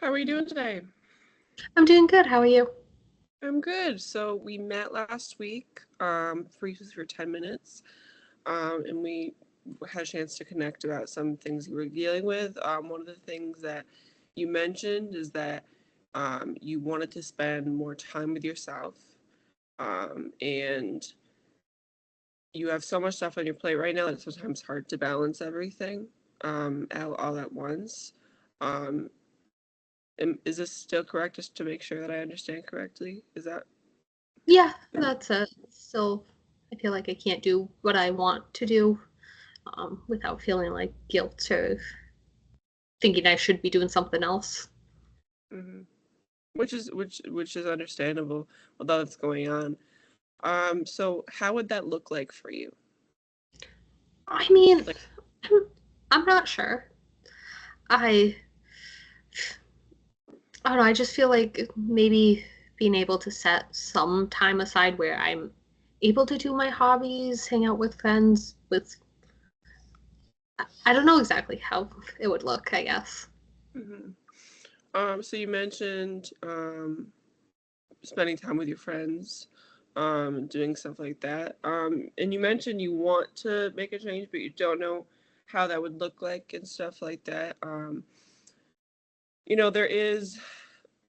How are you doing today? I'm doing good. How are you? I'm good. So we met last week, briefly for 10 minutes, and we had a chance to connect about some things you were dealing with. One of the things that you mentioned is that you wanted to spend more time with yourself, and you have so much stuff on your plate right now that it's sometimes hard to balance everything all at once. Um, is this still correct, just to make sure that I understand correctly? Is that Yeah, that's it. So I feel like I can't do what I want to do without feeling like guilt or thinking I should be doing something else. mhm. Which is understandable with all that's going on. So how would that look like for you? I mean, Like, I'm, I'm not sure. I I don't know. I just feel like maybe being able to set some time aside where I'm able to do my hobbies, hang out with friends. I don't know exactly how it would look. I guess. mhm. So you mentioned spending time with your friends, doing stuff like that. And you mentioned you want to make a change, but you don't know how that would look like and stuff like that. There is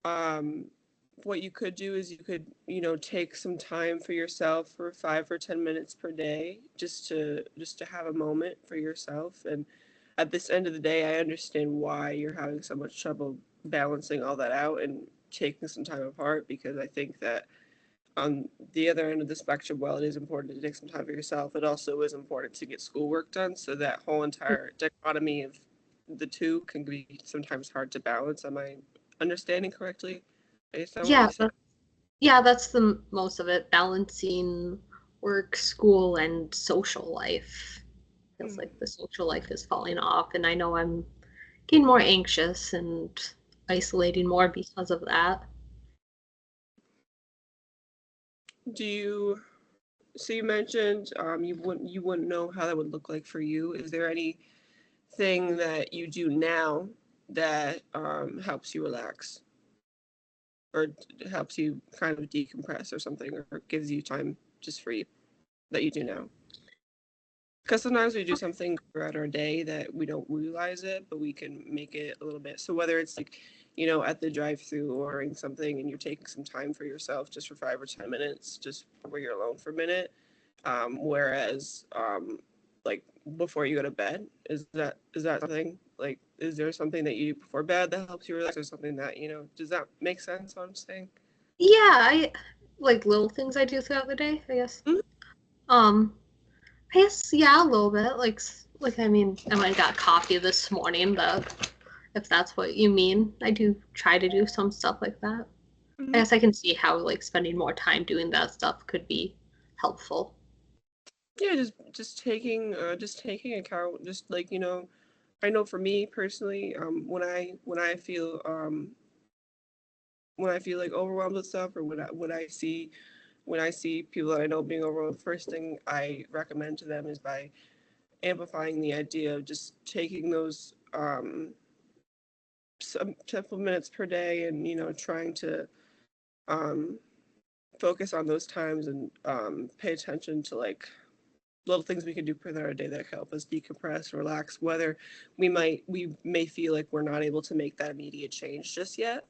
um what you could do is you could take some time for yourself for 5 or 10 minutes per day, just to have a moment for yourself. And at this end of the day, I understand why you're having so much trouble balancing all that out and taking some time apart, because I think that on the other end of the spectrum, while it is important to take some time for yourself, it also is important to get schoolwork done. So that whole entire dichotomy of the two can be sometimes hard to balance. Am I understanding correctly based on what Yeah, you said? yeah, that's the most of it, balancing work, school, and social life. Feels Mm. like the social life is falling off, and I know I'm getting more anxious and isolating more because of that. Do you? So you mentioned you wouldn't know how that would look like for you. Is there anything that you do now that helps you relax, or helps you kind of decompress or something, or gives you time just for you that you do now? Because sometimes we do something throughout our day that we don't realize it, but we can make it a little bit. So whether it's like, at the drive-through ordering something and you're taking some time for yourself just for 5 or 10 minutes, just where you're alone for a minute, whereas like before you go to bed, is that something like, is there something that you do before bed that helps you relax, or something that does that make sense what I'm saying? Yeah, I like little things I do throughout the day, I guess. Mhm. Um, I guess yeah, a little bit. Like I mean, I might have got coffee this morning, but if that's what you mean, I do try to do some stuff like that. I Mhm. guess I can see how like spending more time doing that stuff could be helpful. Yeah, just taking account, just like, I know for me personally, when I feel like overwhelmed with stuff, or when I see people that I know being overwhelmed, first thing I recommend to them is by amplifying the idea of just taking those some couple minutes per day, and trying to um focus on those times, and pay attention to like little things we can do per our day that help us decompress, relax, whether we may feel like we're not able to make that immediate change just yet.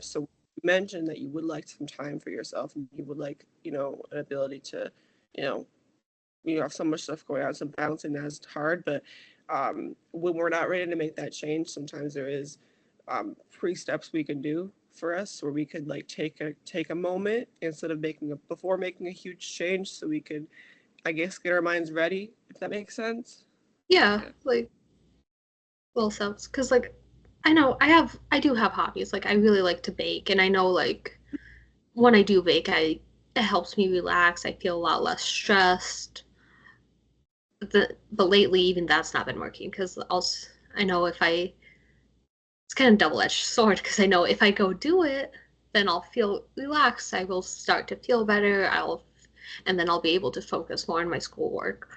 So you mentioned that you would like some time for yourself, and you would like, an ability to, you know, have so much stuff going on, so balancing that is hard. But when we're not ready to make that change, sometimes there is pre-steps we can do for us, where we could like take a moment instead of making a huge change, so we could, I guess, get our minds ready, if that makes sense. Yeah, Yeah. like little steps. Cause like I do have hobbies. Like I really like to bake, and I know like when I do bake, I it helps me relax. I feel a lot less stressed. But lately, even that's not been working because also I know if I it's kind of double-edged sword because I know if I go do it, then I'll feel relaxed. I will start to feel better. And then I'll be able to focus more on my schoolwork.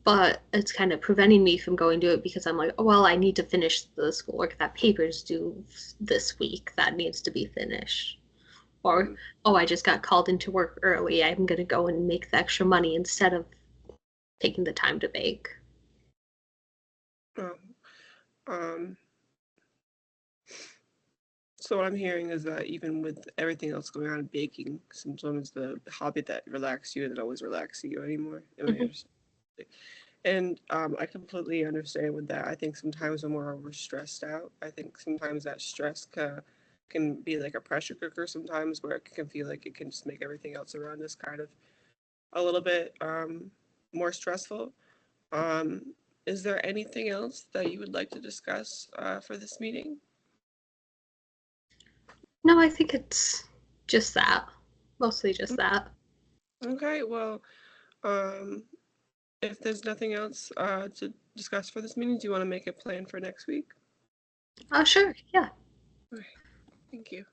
but it's kind of preventing me from going to it because I'm like, oh, well, I need to finish the schoolwork. That paper's due this week. That needs to be finished. Or, Mm. oh, I just got called into work early. I'm going to go and make the extra money instead of taking the time to bake. Oh, um, so what I'm hearing is that even with everything else going on in baking, sometimes the hobby that relaxed you doesn't always relax you anymore. Am I Mm-hmm. understanding? And I completely understand with that. I think sometimes when we're overstressed out, I think sometimes that stress can be like a pressure cooker sometimes where it can feel like it can just make everything else around us kind of a little bit more stressful. Um, is there anything else that you would like to discuss for this meeting? No, I think it's just that. Mostly just that. Okay, well, um, if there's nothing else to discuss for this meeting, do you want to make a plan for next week? Sure. Yeah. Okay, thank you.